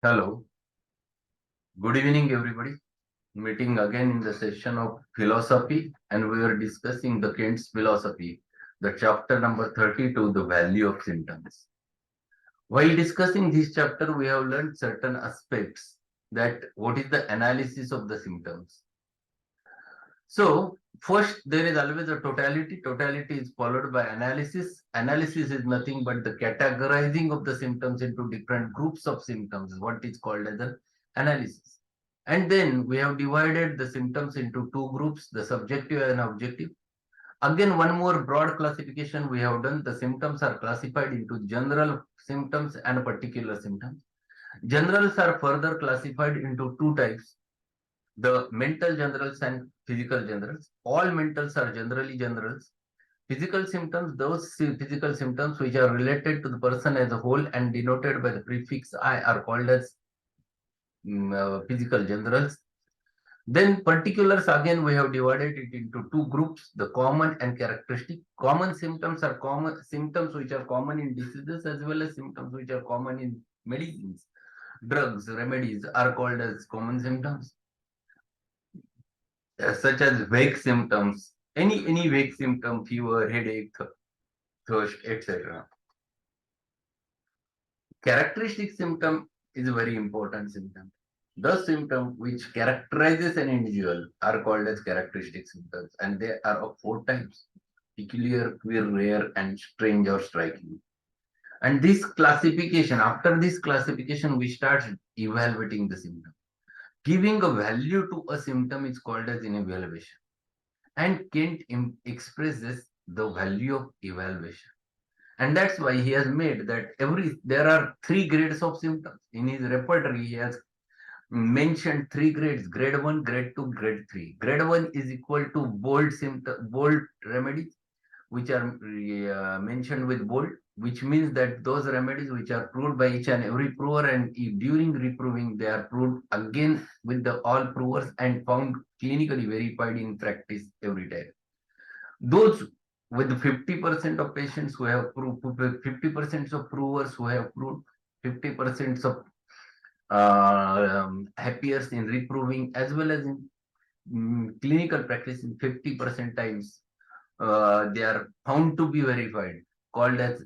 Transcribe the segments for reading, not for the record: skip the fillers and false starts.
Hello, good evening, everybody. Meeting again in the session of philosophy, and we are discussing the Kant's philosophy, the chapter number 32, the value of symptoms. While discussing this chapter, we have learned certain aspects that what is the analysis of the symptoms. So, first, there is always a totality. Totality is followed by analysis. Analysis is nothing but the categorizing of the symptoms into different groups of symptoms, what is called as an analysis. And then we have divided the symptoms into two groups, the subjective and objective. Again, one more broad classification we have done. The symptoms are classified into general symptoms and particular symptoms. Generals are further classified into two types, the mental generals and physical generals. All mentals are generally generals. Physical symptoms, those physical symptoms which are related to the person as a whole and denoted by the prefix I are called as physical generals. Then particulars, again we have divided it into two groups, the common and characteristic. Common symptoms are common symptoms which are common in diseases as well as symptoms which are common in medicines. Drugs, remedies are called as common symptoms. Such as vague symptoms, any vague symptom, fever, headache, thirst, etc. Characteristic symptom is a very important symptom. The symptom which characterizes an individual are called as characteristic symptoms, and they are of four types: peculiar, queer, rare, and strange or striking. And this classification, after this classification, we start evaluating the symptom. Giving a value to a symptom is called as an evaluation. And Kent expresses the value of evaluation. And that's why he has made that there are three grades of symptoms. In his repertory, he has mentioned three grades: grade 1, grade 2, grade 3. Grade 1 is equal to bold remedies, which are mentioned with bold, which means that those remedies which are proved by each and every prover, and if during reproving they are proved again with the all provers and found clinically verified in practice every time. Those with 50% of patients who have proved, 50% of provers who have proved, 50% of happiest in reproving as well as in clinical practice in 50% times they are found to be verified, called as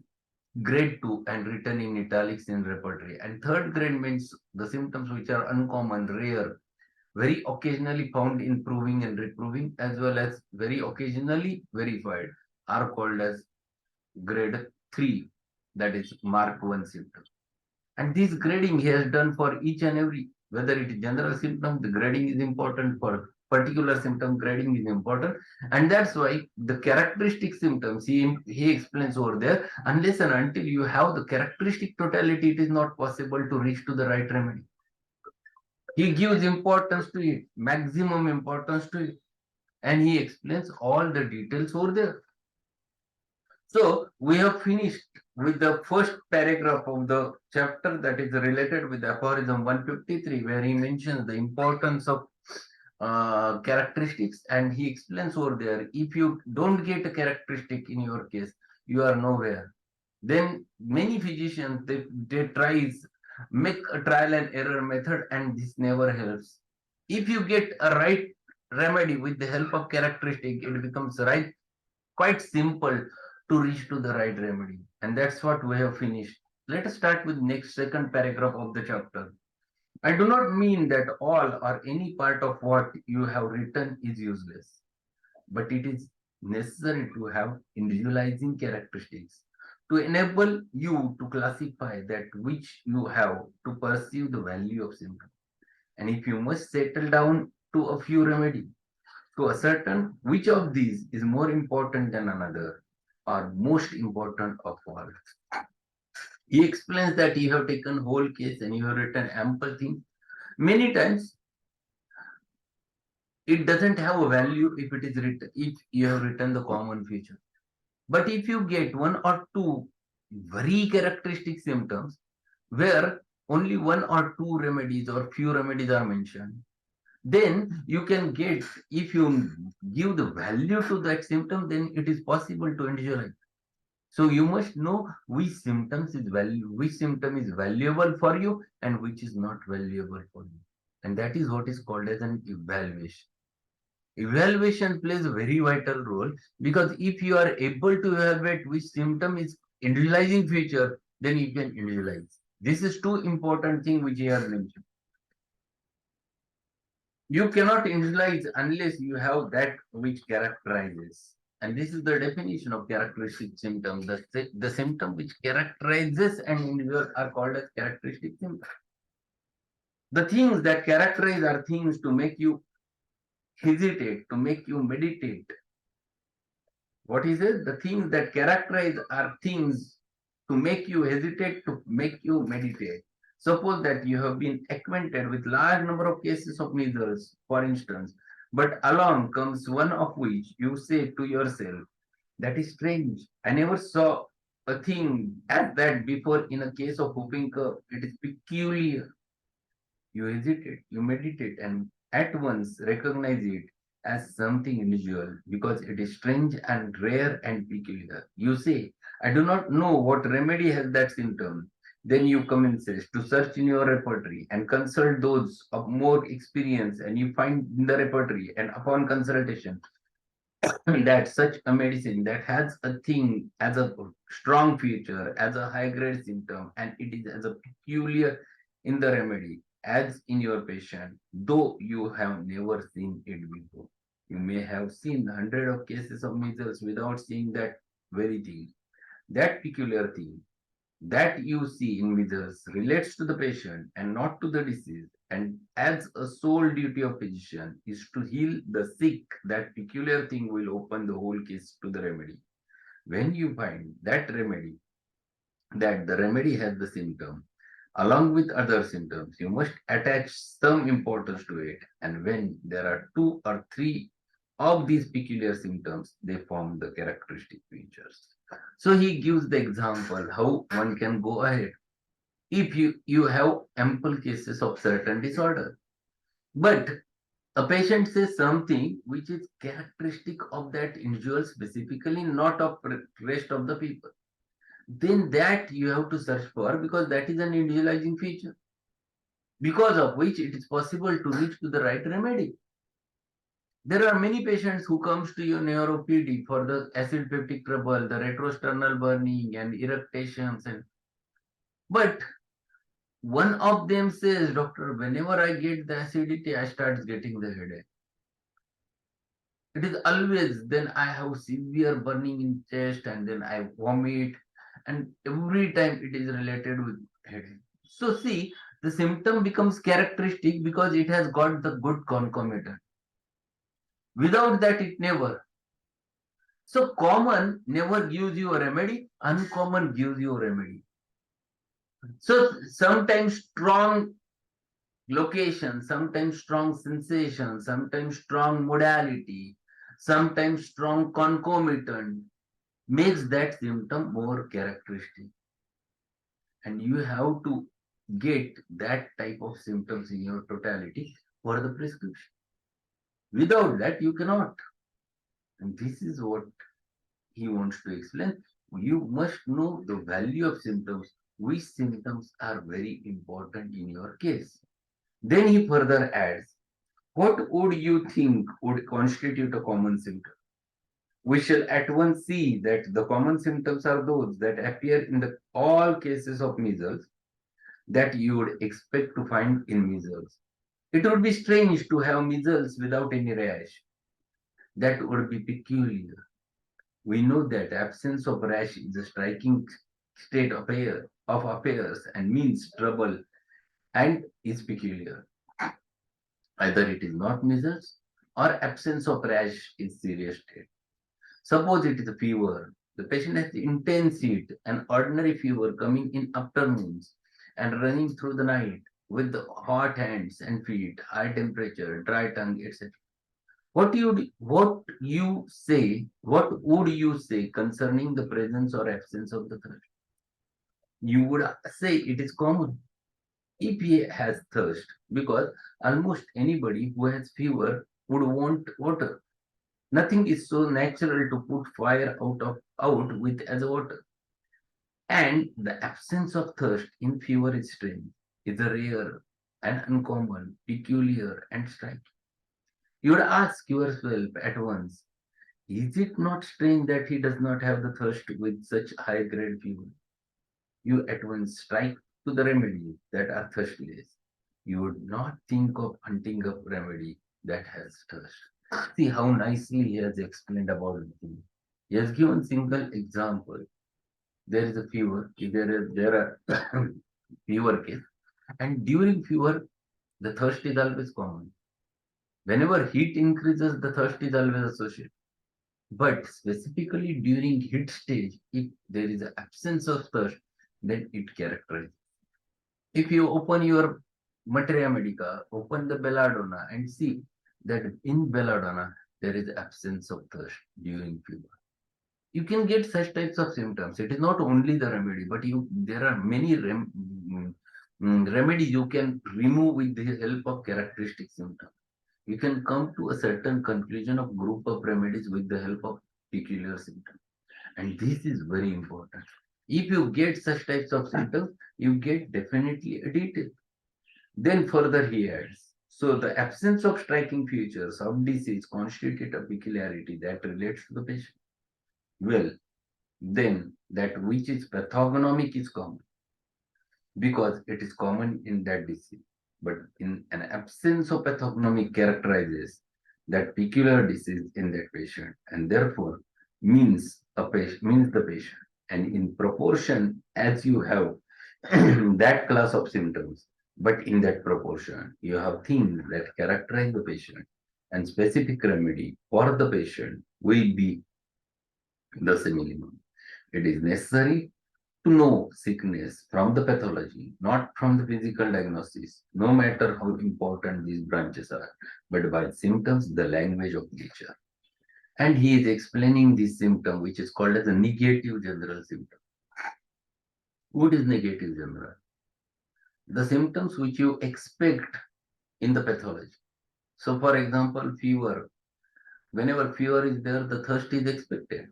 grade 2 and written in italics in repertory. And third grade means the symptoms which are uncommon, rare, very occasionally found in proving and reproving, as well as very occasionally verified, are called as grade 3, that is mark 1 symptom. And this grading he has done for each and every, whether it is general symptom, the grading is important. For particular symptom, grading is important. And that's why the characteristic symptoms, he explains over there, unless and until you have the characteristic totality, it is not possible to reach to the right remedy. He gives importance to it, maximum importance to it. And he explains all the details over there. So we have finished with the first paragraph of the chapter, that is related with aphorism 153, where he mentions the importance of characteristics, and he explains over there, if you don't get a characteristic in your case, you are nowhere. Then many physicians, they make a trial and error method, and this never helps. If you get a right remedy with the help of characteristic, it becomes right, quite simple to reach to the right remedy. And that's what we have finished. Let us start with next second paragraph of the chapter. I do not mean that all or any part of what you have written is useless, but it is necessary to have individualizing characteristics to enable you to classify that which you have to perceive the value of symptom. And if you must settle down to a few remedies to ascertain which of these is more important than another, or most important of all. He explains that you have taken whole case and you have written ample things. Many times it doesn't have a value if it is written, if you have written the common feature. But if you get one or two very characteristic symptoms where only one or two remedies or few remedies are mentioned, then you can get, if you give the value to that symptom, then it is possible to individualize. So you must know which which symptom is valuable for you and which is not valuable for you. And that is what is called as an evaluation. Evaluation plays a very vital role, because if you are able to evaluate which symptom is individualizing feature, then you can individualize. This is two important things which I have mentioned. You cannot individualize unless you have that which characterizes. And this is the definition of characteristic symptom. The symptom which characterizes an individual are called as characteristic symptoms. The things that characterize are things to make you hesitate, to make you meditate. What is it? The things that characterize are things to make you hesitate, to make you meditate. Suppose that you have been acquainted with large number of cases of measles, for instance, but along comes one of which you say to yourself, that is strange. I never saw a thing as that before in a case of whooping cough. It is peculiar. You hesitate, you meditate, and at once recognize it as something unusual because it is strange and rare and peculiar. You say, I do not know what remedy has that symptom. Then you commence to search in your repertory and consult those of more experience, and you find in the repertory and upon consultation that such a medicine that has a thing as a strong feature, as a high grade symptom, and it is as a peculiar in the remedy, as in your patient, though you have never seen it before. You may have seen hundred of cases of measles without seeing that very thing. That peculiar thing that you see in measles relates to the patient and not to the disease, and as a sole duty of physician is to heal the sick, that peculiar thing will open the whole case to the remedy. When you find that the remedy has the symptom, along with other symptoms, you must attach some importance to it. And when there are two or three of these peculiar symptoms, they form the characteristic features. So he gives the example how one can go ahead. If you have ample cases of certain disorder, but a patient says something which is characteristic of that individual specifically, not of rest of the people, then that you have to search for, because that is an individualizing feature, because of which it is possible to reach to the right remedy. There are many patients who comes to your neuro PD for the acid peptic trouble, the retrosternal burning and irritations, and but one of them says, doctor, whenever I get the acidity, I start getting the headache. It is always, then I have severe burning in chest and then I vomit, and every time it is related with headache. So see, the symptom becomes characteristic because it has got the good concomitant. Without that, it never. So common never gives you a remedy, uncommon gives you a remedy. So sometimes strong location, sometimes strong sensation, sometimes strong modality, sometimes strong concomitant makes that symptom more characteristic. And you have to get that type of symptoms in your totality for the prescription. Without that, you cannot. And this is what he wants to explain. You must know the value of symptoms, which symptoms are very important in your case. Then he further adds, what would you think would constitute a common symptom? We shall at once see that the common symptoms are those that appear in all cases of measles that you would expect to find in measles. It would be strange to have measles without any rash. That would be peculiar. We know that absence of rash is a striking state of affairs and means trouble and is peculiar. Either it is not measles or absence of rash is serious state. Suppose it is a fever. The patient has intense heat, an ordinary fever coming in afternoons and running through the night with the hot hands and feet, high temperature, dry tongue, etc. What would you say concerning the presence or absence of the thirst? You would say it is common if he has thirst, because almost anybody who has fever would want water. Nothing is so natural to put fire out with as water. And the absence of thirst in fever is strange, is a rare and uncommon, peculiar and striking. You would ask yourself at once, is it not strange that he does not have the thirst with such high grade fever? You at once strike to the remedies that are thirstless. You would not think of hunting up remedy that has thirst. See how nicely he has explained about the thing. He has given single example. There is a fever, there are fever case, and during fever, the thirst is always common. Whenever heat increases, the thirst is always associated. But specifically during heat stage, if there is an absence of thirst, then it characterizes. If you open your materia medica, open the belladonna and see that in belladonna there is absence of thirst during fever. You can get such types of symptoms. It is not only the remedy, but there are many remedies you can remove with the help of characteristic symptoms. You can come to a certain conclusion of group of remedies with the help of peculiar symptoms. And this is very important. If you get such types of symptoms, you get definitely a detail. Then further he adds, so the absence of striking features of disease constitute a peculiarity that relates to the patient. Well, then that which is pathognomic is common because it is common in that disease. But in an absence of pathognomic characterizes that peculiar disease in that patient and therefore means the patient. And in proportion as you have that class of symptoms, but in that proportion, you have things that characterize the patient and specific remedy for the patient will be the same. It is necessary to know sickness from the pathology, not from the physical diagnosis, no matter how important these branches are, but by symptoms, the language of nature. And he is explaining this symptom, which is called as a negative general symptom. What is negative general? The symptoms which you expect in the pathology. So, for example, fever. Whenever fever is there, the thirst is expected.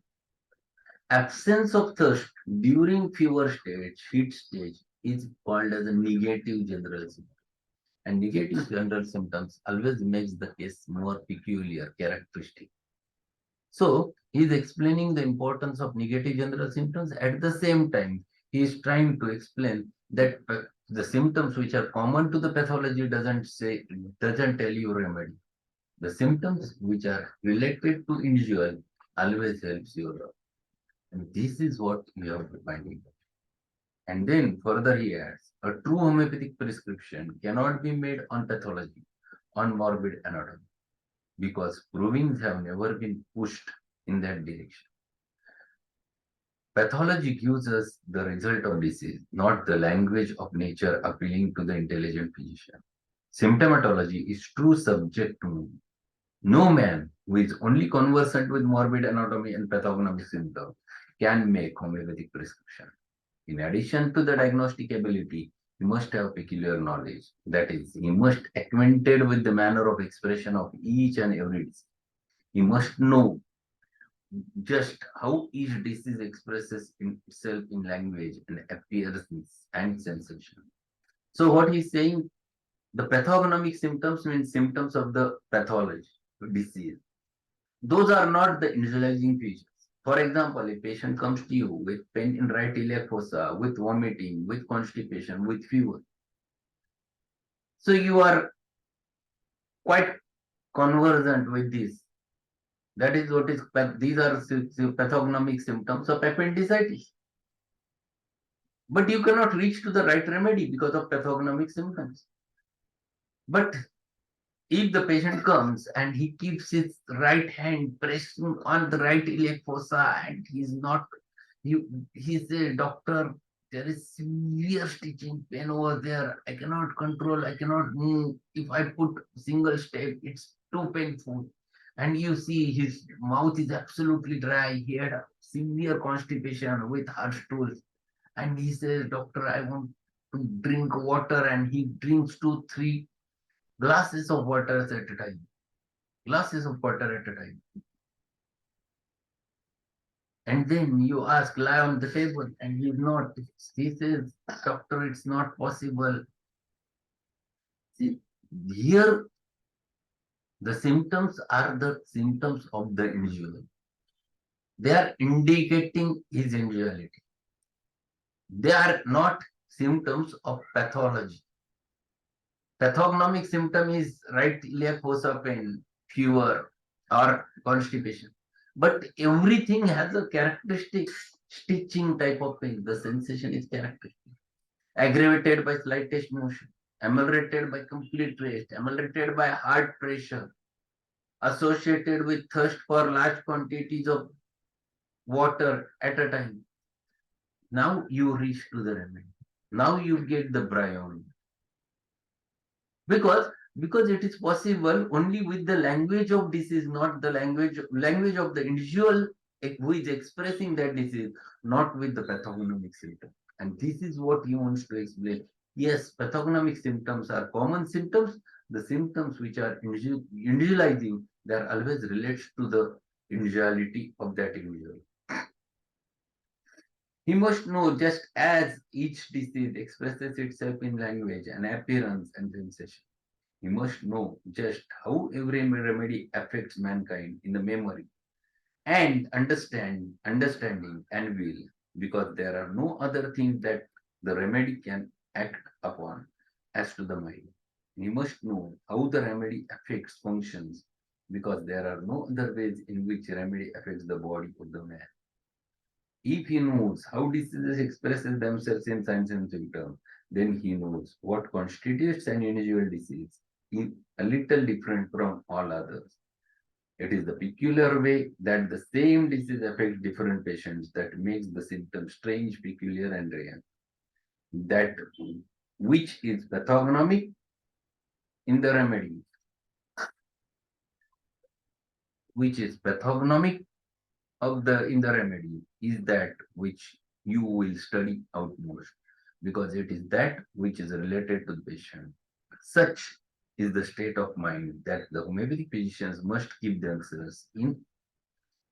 Absence of thirst during fever stage, heat stage, is called as a negative general symptom. And negative general symptoms always makes the case more peculiar, characteristic. So he is explaining the importance of negative general symptoms. At the same time, he is trying to explain that the symptoms which are common to the pathology doesn't tell you remedy. The symptoms which are related to individual always helps you. And this is what you have to find it. And then further he adds, a true homeopathic prescription cannot be made on pathology, on morbid anatomy, because provings have never been pushed in that direction. Pathology gives us the result of disease, not the language of nature appealing to the intelligent physician. Symptomatology is true subject to me. No man who is only conversant with morbid anatomy and pathognomic symptoms can make homeopathic prescription. In addition to the diagnostic ability, he must have peculiar knowledge. That is, he must acquainted with the manner of expression of each and every disease. He must know just how each disease expresses itself in language and appearance and sensation. So what he's saying, the pathognomic symptoms mean symptoms of the pathology, disease. Those are not the individualizing features. For example, a patient comes to you with pain in right iliac fossa, with vomiting, with constipation, with fever. So you are quite conversant with this. That is what is, these are pathognomic symptoms of appendicitis. But you cannot reach to the right remedy because of pathognomic symptoms. But if the patient comes and he keeps his right hand pressing on the right iliac fossa and he's not, he says, doctor, there is severe stitching pain over there. I cannot control, I cannot move. If I put single step, it's too painful. And you see his mouth is absolutely dry. He had severe constipation with hard stools. And he says, doctor, I want to drink water. And he drinks 2, 3 glasses of water at a time. Glasses of water at a time. And then you ask, lie on the table, and he's not. He says, doctor, it's not possible. See, here the symptoms are the symptoms of the individual. They are indicating his individuality. They are not symptoms of pathology. Pathognomic symptom is right iliac fossa pain, fever, or constipation. But everything has a characteristic stitching type of pain. The sensation is characteristic. Aggravated by slightest motion, ameliorated by complete rest, ameliorated by heart pressure, associated with thirst for large quantities of water at a time. Now you reach to the remedy. Now you get the bryon. Because because it is possible only with the language of disease, not the language of the individual who is expressing that disease, not with the pathognomic symptom. And this is what he wants to explain. Yes, pathognomic symptoms are common symptoms. The symptoms which are individualizing, they are always related to the individuality of that individual. He must know just as each disease expresses itself in language and appearance and sensation. He must know just how every remedy affects mankind in the memory and understanding and will, because there are no other things that the remedy can act upon as to the mind. He must know how the remedy affects functions, because there are no other ways in which remedy affects the body of the man. If he knows how diseases expresses themselves in signs and symptoms, then he knows what constitutes an individual disease, a little different from all others. It is the peculiar way that the same disease affects different patients that makes the symptoms strange, peculiar, and rare. That which is pathognomic in the remedy, which is pathognomic of the in the remedy, is that which you will study outmost, because it is that which is related to the patient. Such is the state of mind that the homeopathic physicians must keep themselves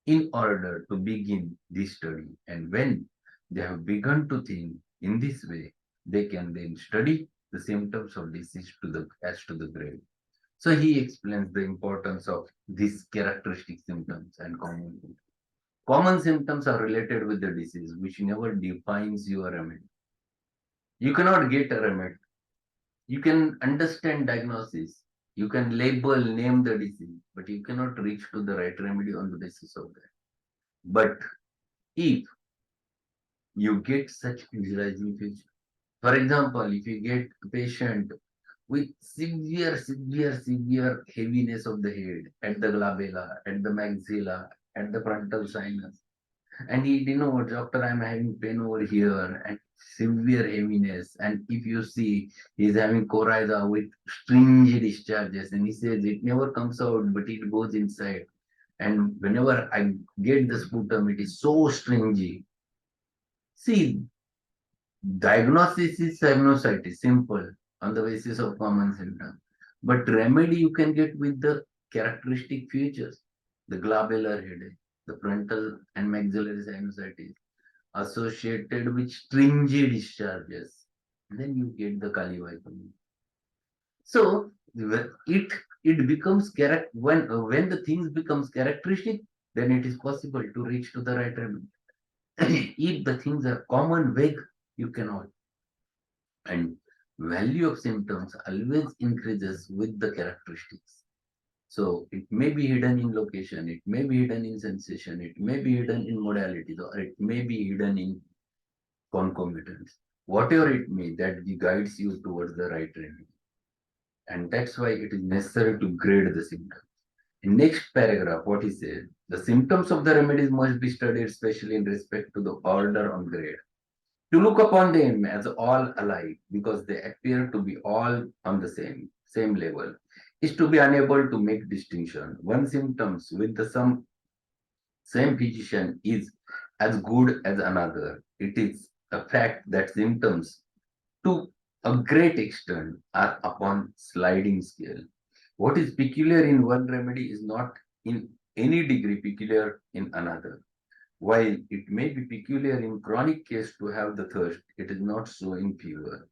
in order to begin this study. And when they have begun to think in this way, they can then study the symptoms of disease to the as to the grave. So he explains the importance of these characteristic symptoms and common symptoms. Common symptoms are related with the disease, which never defines your remedy. You cannot get a remedy. You can understand diagnosis. You can label, name the disease, but you cannot reach to the right remedy on the basis of that. But if you get such visualizing feature, for example, if you get a patient with severe heaviness of the head at the glabella, at the maxilla, at the frontal sinus, and he didn't know, doctor, I'm having pain over here and severe heaviness. And if you see, he's having coryza with stringy discharges, and he says it never comes out, but it goes inside. And whenever I get the sputum, it is so stringy. See, diagnosis is sinusitis, simple, on the basis of common symptoms. But remedy you can get with the characteristic features, the glabellar headache, the frontal and maxillary sinusitis, associated with stringy discharges. Then you get the Kali-Vaikunth. So it becomes when the things becomes characteristic, then it is possible to reach to the right remedy. If the things are common, vague, you cannot. And value of symptoms always increases with the characteristics. So it may be hidden in location, it may be hidden in sensation, it may be hidden in modalities, or it may be hidden in concomitants. Whatever it may, that guides you towards the right remedy. And that's why it is necessary to grade the symptoms. In next paragraph, what he says, the symptoms of the remedies must be studied especially in respect to the order on grade. To look upon them as all alike, because they appear to be all on the same level, is to be unable to make distinction. One symptoms with the same physician is as good as another. It is a fact that symptoms, to a great extent, are upon sliding scale. What is peculiar in one remedy is not in any degree peculiar in another. While it may be peculiar in chronic case to have the thirst, it is not so in fever.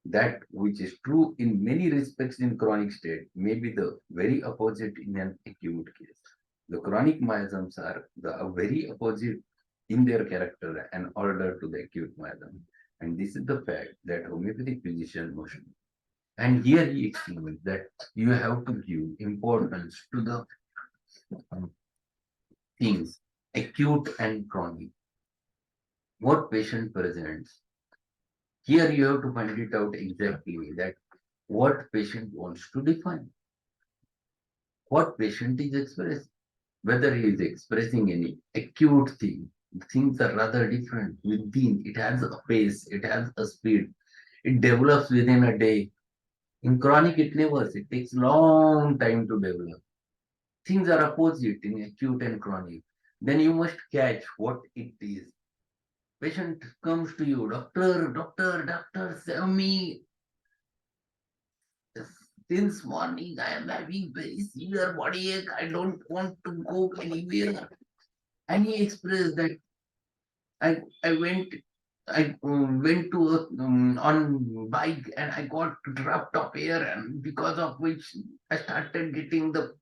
That which is true in many respects in chronic state may be the very opposite in an acute case. The chronic miasms are the very opposite in their character and order to the acute miasm. And this is the fact that homeopathic physician must know. And here he explains that you have to give importance to the things acute and chronic. What patient presents. Here you have to find it out exactly that what patient wants to define, what patient is expressing, whether he is expressing any acute thing. Things are rather different within. It has a pace, it has a speed, it develops within a day. In chronic, it never. It takes long time to develop. Things are opposite in acute and chronic. Then you must catch what it is. Patient comes to you, doctor, save me. Since morning, I am having very severe body ache. I don't want to go anywhere. And he expressed that I went to on bike and I got draft of air, and because of which I started getting the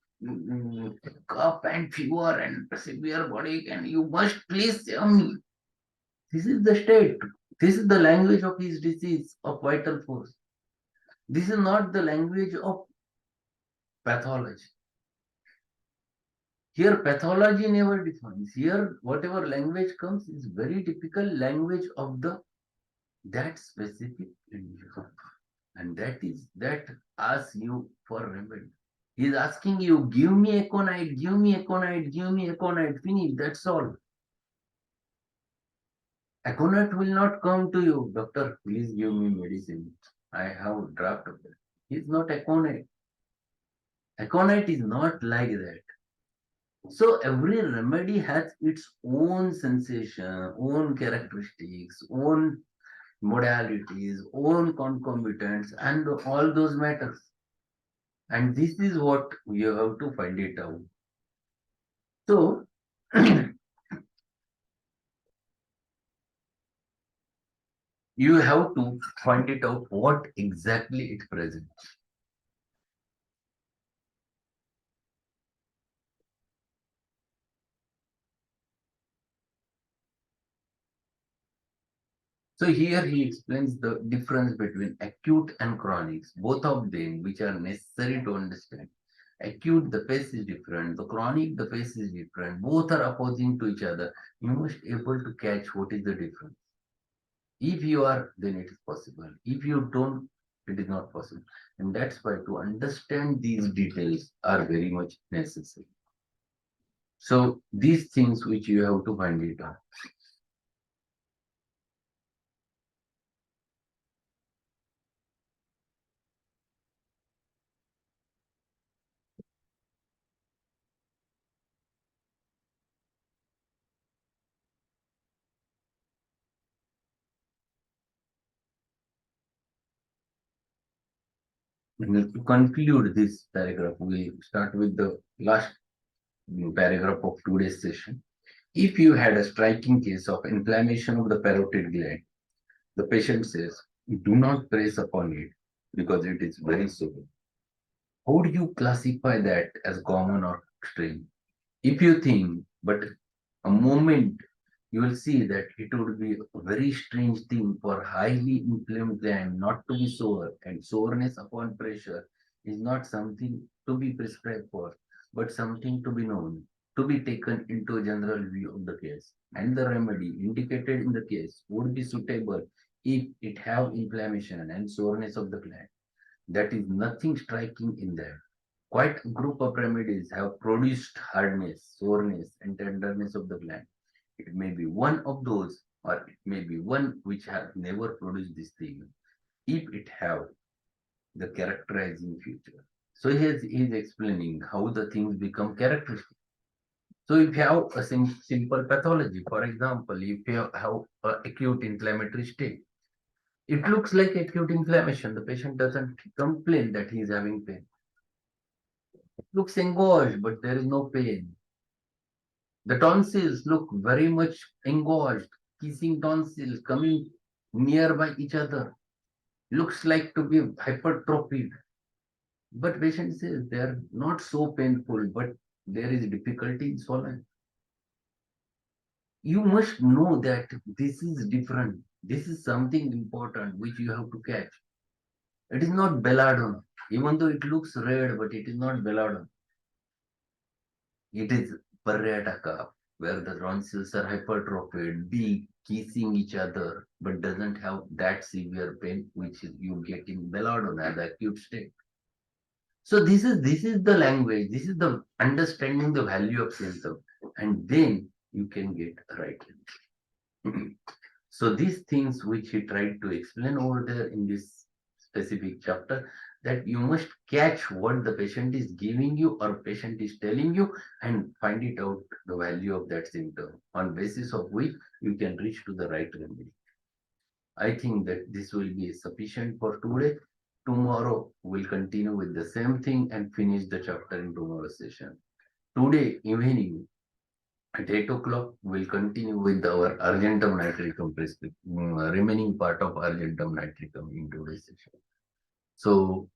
cough and fever and severe body ache, and you must please save me. This is the state. This is the language of his disease of vital force. This is not the language of pathology. Here, pathology never defines. Here, whatever language comes is very typical language of the that specific individual. And that asks you for remedy. He's asking you, give me aconite, give me aconite, give me aconite, finish, that's all. Aconite will not come to you, doctor, please give me medicine. I have draft of that. He's not aconite. Aconite is not like that. So every remedy has its own sensation, own characteristics, own modalities, own concomitants, and all those matters. And this is what you have to find it out. So you have to find it out what exactly it presents. So here he explains the difference between acute and chronics, both of them which are necessary to understand. Acute, the pace is different. The chronic, the pace is different. Both are opposing to each other. You must be able to catch what is the difference. If you are, then it is possible. If you don't, it is not possible. And that's why to understand these details are very much necessary. So these things which you have to find it out. And to conclude this paragraph, we start with the last paragraph of today's session. If you had a striking case of inflammation of the parotid gland, the patient says, do not press upon it because it is very sore. How do you classify that as common or extreme? If you think, but a moment you will see that it would be a very strange thing for highly inflamed gland not to be sore, and soreness upon pressure is not something to be prescribed for, but something to be known, to be taken into a general view of the case. And the remedy indicated in the case would be suitable if it have inflammation and soreness of the gland. That is nothing striking in that. Quite a group of remedies have produced hardness, soreness, and tenderness of the gland. It may be one of those, or it may be one which has never produced this thing, if it have the characterizing feature. So he is explaining how the things become characteristic. So if you have a simple pathology, for example, if you have acute inflammatory state, it looks like acute inflammation. The patient doesn't complain that he is having pain. It looks engorged, but there is no pain. The tonsils look very much engorged, kissing tonsils coming nearby each other. Looks like to be hypertrophied. But patient says they are not so painful, but there is difficulty in swallowing. You must know that this is different. This is something important which you have to catch. It is not belladonna. Even though it looks red, but it is not belladonna. It is Paryataka, where the tonsils are hypertrophied, big, kissing each other, but doesn't have that severe pain which you get in belladonna, the acute state. So this is the language, this is the understanding the value of symptom, and then you can get right. So these things which he tried to explain over there in this specific chapter, that you must catch what the patient is giving you or patient is telling you and find it out the value of that symptom on basis of which you can reach to the right remedy. I think that this will be sufficient for today. Tomorrow we'll continue with the same thing and finish the chapter in tomorrow's session. Today evening at 8 o'clock, we'll continue with our argentum nitricum remaining part of argentum nitricum in today's session. So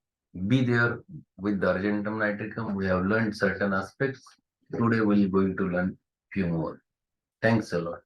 be there with the argentum nitricum. We have learned certain aspects. Today we're going to learn few more. Thanks a lot.